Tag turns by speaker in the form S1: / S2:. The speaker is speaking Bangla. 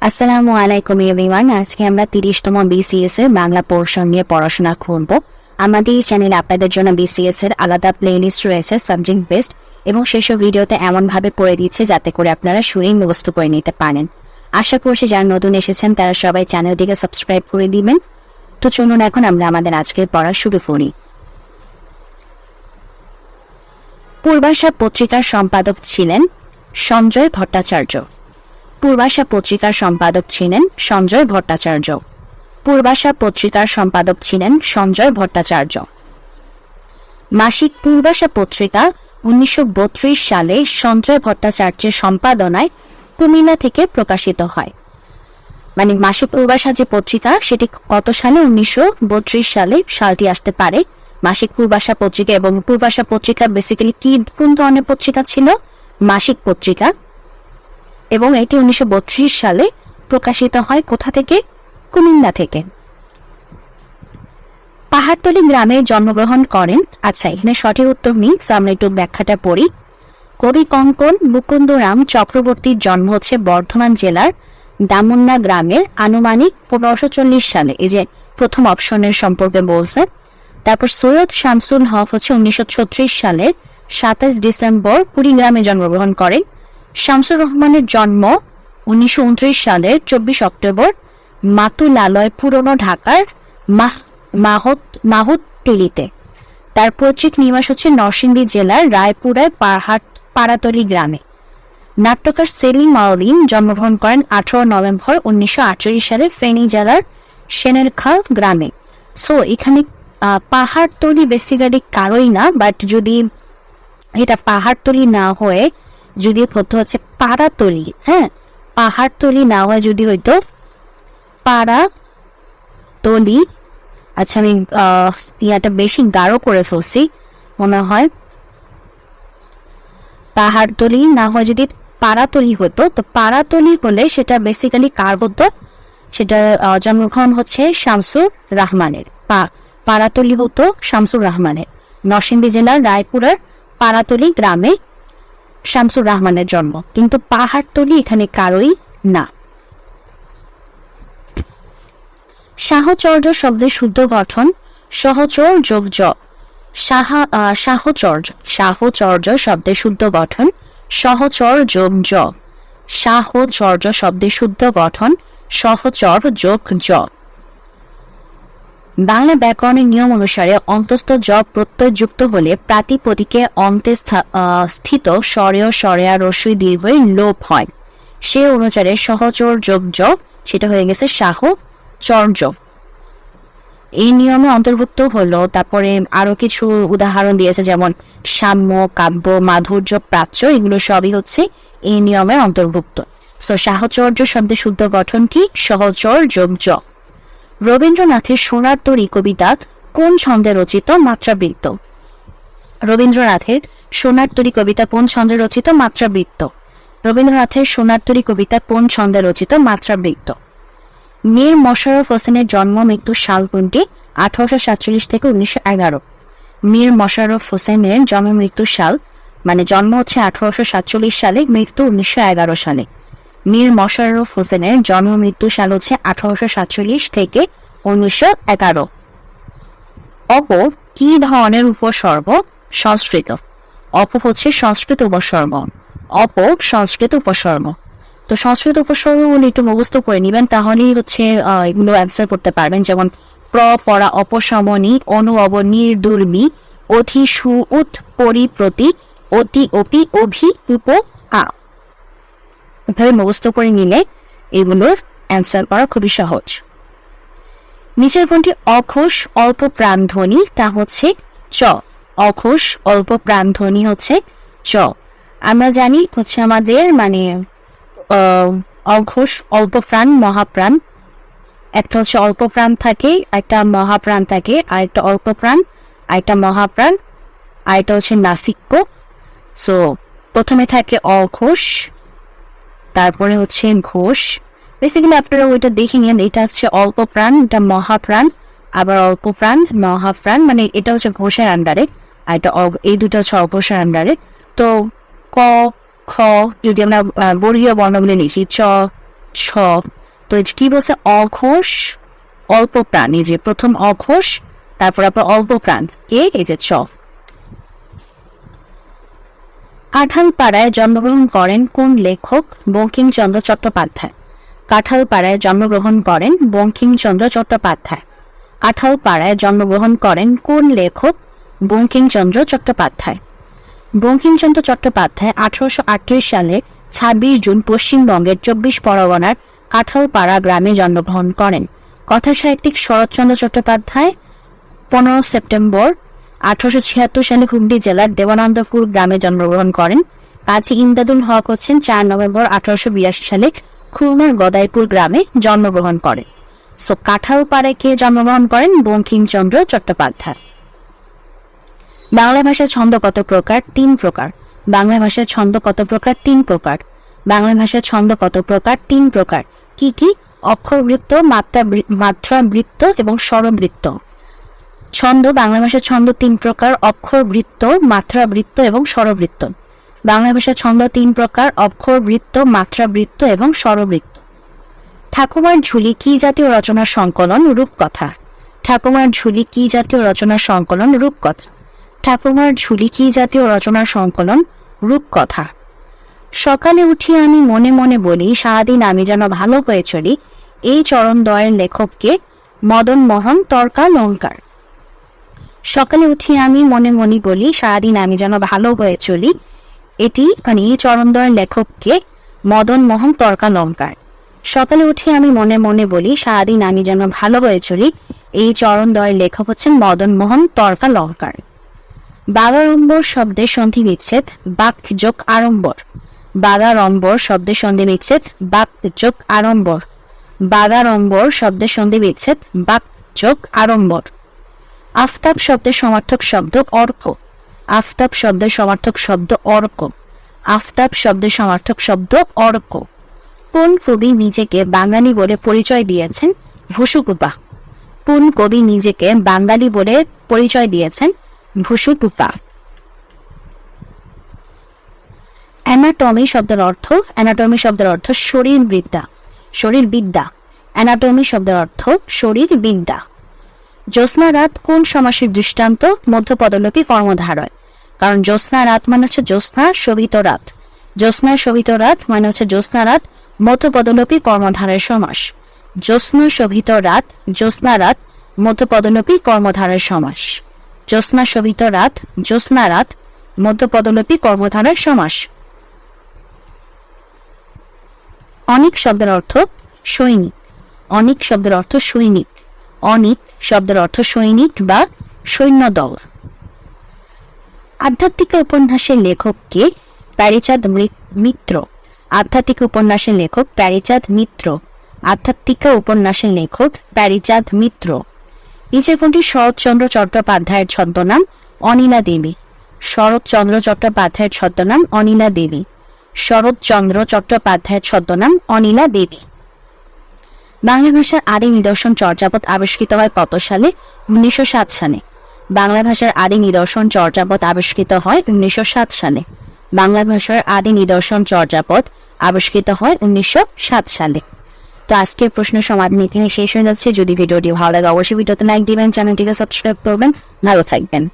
S1: আসসালামু আলাইকুম এভরিওয়ান। আজকে আমরা 30তম বিসিএস এর বাংলা পোর্শন নিয়ে পড়াশোনা করব। আমাদের এই চ্যানেলে আপনাদের জন্য বিসিএস এর আলাদা প্লেলিস্ট রয়েছে সাবজেক্ট বেসড, এবং সেসব ভিডিওতে এমনভাবে পড়ে দিচ্ছে যাতে করে আপনারা শুনেই মুখস্থ করে নিতে পারেন। আশা করছি যারা নতুন এসেছেন তারা সবাই চ্যানেলটিকে সাবস্ক্রাইব করে দিবেন। তো চলুন এখন আমরা আমাদের আজকের পড়া শুরু করি। পূর্বাশা পত্রিকার সম্পাদক ছিলেন সঞ্জয় ভট্টাচার্য। পূর্বাশা পত্রিকার সম্পাদক ছিলেন সঞ্জয় ভট্টাচার্য। পূর্বাশা পত্রিকার সম্পাদক ছিলেন সঞ্জয় ভট্টাচার্য। মাসিক পূর্বাশা পত্রিকা 1932 সালে সঞ্জয় ভট্টাচার্যের সম্পাদনায় কুমিল্লা থেকে প্রকাশিত হয়। মানে মাসিক পূর্বাশা যে পত্রিকা সেটি কত সালে, 1932 সালে সালটি আসতে পারে। মাসিক পূর্বাশা পত্রিকা এবং পূর্বাশা পত্রিকা বেসিক্যালি কোন ধরনের পত্রিকা ছিল? মাসিক পত্রিকা, এবং এটি 1932 সালে প্রকাশিত হয় কোথা থেকে? কুমিল্লা থেকে। পাহাড়তলী গ্রামে জন্মগ্রহণ করেন। আচ্ছা, এখানে সঠিক উত্তর নেই, তো আমরা একটু ব্যাখ্যাটা পড়ি। কবি কঙ্কন মুকুন্দরাম চক্রবর্তীর জন্ম হচ্ছে বর্ধমান জেলার দামুন্না গ্রামের আনুমানিক 1540 সালে। এই যে প্রথম অপশনের সম্পর্কে বলছে। তারপর সৈয়দ শামসুল হক হচ্ছে 1936 সালের 27 ডিসেম্বর কুড়িগ্রামে জন্মগ্রহণ করেন। শামসুর রহমানের জন্ম 1929 সালের 24 অক্টোবর মাতুলালয় পুরনো ঢাকার মাহুতটুলিতে। তার পৈতৃক নিবাস হচ্ছে নরসিংদী জেলার রায়পুরায় পাড়াতলী গ্রামে। নাট্যকার সেলিম মাউদ্দিন জন্মগ্রহণ করেন 18 নভেম্বর 1948 সালে ফেনী জেলার সেনেরখাল গ্রামে। সো এখানে পাহাড়তলী বেসিক্যালি কারোই না, বাট যদি এটা পাহাড়তলী না হয়ে যদি হতো হচ্ছে পাড়াতলী, হ্যাঁ, পাহাড়তলী না হয় যদি হইতো পাড়াতলী। আচ্ছা, আমি ইয়াটা বেশি গাঢ় করে ফেলছি মনে হয়। পাহাড়তলী না হয় যদি পাড়াতলী হতো, তো পাড়াতলী হলে সেটা বেসিক্যালি কার হতো? সেটা জন্মগ্রহণ হচ্ছে শামসুর রহমানের। পাড়াতলী হতো শামসুর রহমানের। নরসিংদী জেলার রায়পুরের পাড়াতলী গ্রামে শামসুর রহমানের জন্ম, কিন্তু পাহাড়তলী এখানে কারোই না। সাহচর্য শব্দের শুদ্ধ গঠন সহচর যোগ জ। সাহচর্য শব্দের শুদ্ধ গঠন সহচর যোগ জ। সাহচর্য শব্দের শুদ্ধ গঠন সহচর যোগ জ। বাংলা ব্যাকরণের নিয়ম অনুসারে অন্তস্থ জ প্রত্যয় যুক্ত হলে প্রাতিপদিকে অন্তে স্থিত স্বরেয় স্বরেয়া রস্বই দীর্ঘই লোপ হয়। সে অনুসারে সহচর যোগ জ, সেটা হয়ে গেছে সাহচর্য। এই নিয়মে অন্তর্ভুক্ত হলো। তারপরে আরো কিছু উদাহরণ দিয়েছে, যেমন সাম্য, কাব্য, মাধুর্য, প্রাচ্য, এগুলো সবই হচ্ছে এই নিয়মের অন্তর্ভুক্ত। সো সাহচর্য শব্দের শুদ্ধ গঠন কি? সহচর যোগ জ। রবীন্দ্রনাথের সোনার তরী কবিতা কোন ছন্দে রচিত? মাত্রাবৃত্ত। রবীন্দ্রনাথের সোনার তরী কবিতা কোন ছন্দে রচিত? মাত্রাবৃত্ত। রবীন্দ্রনাথের সোনার তরী কবিতা কোন ছন্দে রচিত? মাত্রাবৃত্ত। মীর মশাররফ হোসেনের জন্ম মৃত্যু সাল কোনটি? 1847 থেকে 1911। মীর মশাররফ হোসেনের জন্ম মৃত্যু সাল, মানে জন্ম হচ্ছে 1847 সালে, মৃত্যু 1911 সালে। মীর মশাররফ হোসেনের জন্ম মৃত্যু সাল হচ্ছে 1847 থেকে 1911। অপ কি ধরনের উপসর্গ? সংস্কৃত। অপ হচ্ছে সংস্কৃত উপসর্গ। অপ সংস্কৃত উপসর্গ। তো সংস্কৃত উপসর্গগুলো একটু মুখস্থ করে নিবেন, তাহলেই হচ্ছে এগুলো অ্যান্সার করতে পারবেন। যেমন পরা, অপশমনী, অনু, অব, নির্দুর্মি, অধি, সু, উৎ, পরি, প্রতি, অতি, অপি, অভি, উপ, আ। এভাবে মুখস্থ করে নিলে এগুলোর অ্যান্সার করা খুবই সহজ। নিচের কোনটি অঘোষ অল্প প্রাণধ্বনি? তা হচ্ছে চ। অঘোষ অল্প প্রাণধ্বনি হচ্ছে চ। আমরা জানি হচ্ছে আমাদের মানে অঘোষ অল্প প্রাণ মহাপ্রাণ। একটা হচ্ছে অল্প প্রাণ থাকে, একটা মহাপ্রাণ থাকে, আর একটা অল্প প্রাণ, আর একটা মহাপ্রাণ, আর এটা হচ্ছে নাসিক্য। সো প্রথমে থাকে অঘোষ, তারপরে হচ্ছে ঘোষ। বেসিক্যালি আপনারা ওইটা দেখে নিন, এটা হচ্ছে অল্প প্রাণ, এটা মহাপ্রাণ, আবার অল্প প্রাণ, মহাপ্রাণ, মানে এটা হচ্ছে ঘোষের আন্ডারে, আর এটা এই দুটো হচ্ছে অঘোষের আন্ডারে। তো ক, খ যদি আমরা বর্গীয় বর্ণগুলি লিখি, চ, ছ। তো এই যে কি বলছে, অঘোষ অল্প প্রাণ, এই যে প্রথম অঘোষ, তারপর আপনার অল্প প্রাণ কে, এই যে ছ। কাঁঠালপাড়ায় জন্মগ্রহণ করেন কোন লেখক? বঙ্কিমচন্দ্র চট্টোপাধ্যায়। কাঁঠালপাড়ায় জন্মগ্রহণ করেন বঙ্কিমচন্দ্র চট্টোপাধ্যায়। কাঁঠালপাড়ায় জন্মগ্রহণ করেন কোন লেখক? বঙ্কিমচন্দ্র চট্টোপাধ্যায়। বঙ্কিমচন্দ্র চট্টোপাধ্যায় 1838 সালে 26 জুন পশ্চিমবঙ্গের 24 পরগনার কাঁঠালপাড়া গ্রামে জন্মগ্রহণ করেন। কথাসাহিত্যিক শরৎচন্দ্র চট্টোপাধ্যায় 15 সেপ্টেম্বর 1876 সালে হুগলি জেলার দেবানন্দপুর গ্রামে জন্মগ্রহণ করেন। কাজী ইমদাদুল হক হচ্ছেন 4 নভেম্বর 1882 সালে খুলনার গদাইপুর গ্রামে জন্মগ্রহণ করেন। সো কাঁঠালপাড়ায় কে জন্মগ্রহণ করেন? বঙ্কিমচন্দ্র চট্টোপাধ্যায়। বাংলা ভাষার ছন্দ কত প্রকার? 3 প্রকার। বাংলা ভাষার ছন্দ কত প্রকার? 3 প্রকার। বাংলা ভাষার ছন্দ কত প্রকার? 3 প্রকার। কি কি? অক্ষরবৃত্ত, মাত্রাবৃত্ত এবং স্বরবৃত্ত। ছন্দ, বাংলা ভাষার ছন্দ 3 প্রকার: অক্ষরবৃত্ত, মাত্রাবৃত্ত এবং স্বরবৃত্ত। বাংলা ভাষার ছন্দ 3 প্রকার: অক্ষরবৃত্ত, মাত্রাবৃত্ত এবং স্বরবৃত্ত। ঠাকুমার ঝুলি কি জাতীয় রচনার সংকলন? রূপকথা। ঠাকুমার ঝুলি কি জাতীয় রচনার সংকলন? রূপকথা। ঠাকুমার ঝুলি কি জাতীয় রচনার সংকলন? রূপকথা। সকালে উঠি আমি মনে মনে বলি, সারাদিন আমি যেন ভালো হয়ে চলি, এই চরণদ্বয়ের লেখককে? মদন মোহন তর্কালঙ্কার। সকালে উঠি আমি মনে মনে বলি, সারাদিন আমি যেন ভালো হয়ে চলি, এটি এই চরণদ্বয়ের লেখককে? মদন মোহন তর্কালঙ্কার। সকালে উঠি আমি মনে মনে বলি, সারাদিন আমি যেন ভালো হয়ে চলি, এই চরণদ্বয়ের লেখক হচ্ছেন মদন মোহন তর্কালঙ্কার। বাগাড়ম্বর শব্দের সন্ধি বিচ্ছেদ বাক যোগ আড়ম্বর। বাগাড়ম্বর শব্দের সন্ধি বিচ্ছেদ বাক যোগ আড়ম্বর। বাগাড়ম্বর শব্দের সন্ধি বিচ্ছেদ বাক যোগ আড়ম্বর। আফতাব শব্দের সমার্থক শব্দ অর্ক। আফতাব শব্দের সমার্থক শব্দ অর্ক। আফতাব শব্দের সমার্থক শব্দ অর্ক। কোন কবি নিজেকে বাঙালি বলে পরিচয় দিয়েছেন? ভুসুকুপা। কোন কবি নিজেকে বাঙালি বলে পরিচয় দিয়েছেন? ভুসুকুপা। অ্যানাটমি শব্দের অর্থ? অ্যানাটমি শব্দের অর্থ শরীরবিদ্যা। শরীরবিদ্যা। অ্যানাটমি শব্দের অর্থ শরীরবিদ্যা। জ্যোৎস্না রাত কোন সমাসের দৃষ্টান্ত? মধ্যপদলোপী কর্মধারয়। কারণ জ্যোৎস্না রাত মানে হচ্ছে জ্যোৎস্না শোভিত রাত। জ্যোৎস্না শোভিত রাত মানে হচ্ছে জ্যোৎস্না রাত মধ্যপদলোপী কর্মধারয় সমাস। জ্যোৎস্না শোভিত রাত, জ্যোৎস্না রাত মধ্যপদলোপী কর্মধারয় সমাস। জ্যোৎস্না শোভিত রাত, জ্যোৎস্না রাত মধ্যপদলোপী কর্মধারয় সমাস। অনিক শব্দের অর্থ সৈনিক। অনিক শব্দের অর্থ সৈনিক। অনিক শব্দের অর্থ সৈনিক বা সৈন্যদল। আধ্যাত্মিক উপন্যাসের লেখক কে? প্যারীচাঁদ মিত্র। আধ্যাত্মিক উপন্যাসের লেখক প্যারীচাঁদ মিত্র। আধ্যাত্মিক উপন্যাসের লেখক প্যারীচাঁদ মিত্র। নিচের কোনটি শরৎচন্দ্র চট্টোপাধ্যায়ের ছদ্মনাম? অনিলা দেবী। শরৎচন্দ্র চট্টোপাধ্যায়ের ছদ্মনাম অনিলা দেবী। শরৎচন্দ্র চট্টোপাধ্যায়ের ছদ্মনাম অনিলা দেবী। বাংলা ভাষার আদি নিদর্শন চর্যাপদ আবিষ্কৃত হয় কত সালে? 1907 সালে। বাংলা ভাষার আদি নিদর্শন চর্যাপদ আবিষ্কৃত হয় 1907 সালে। বাংলা ভাষার আদি নিদর্শন চর্যাপদ আবিষ্কৃত হয় 1907 সালে। তো আজকের প্রশ্ন সমাধান এখানে শেষ হয়ে যাচ্ছে। যদি ভিডিওটি ভালো লাগে অবশ্যই ভিডিওতে লাইক দিবেন, চ্যানেলটিকে সাবস্ক্রাইব করবেন। ভালো থাকবেন।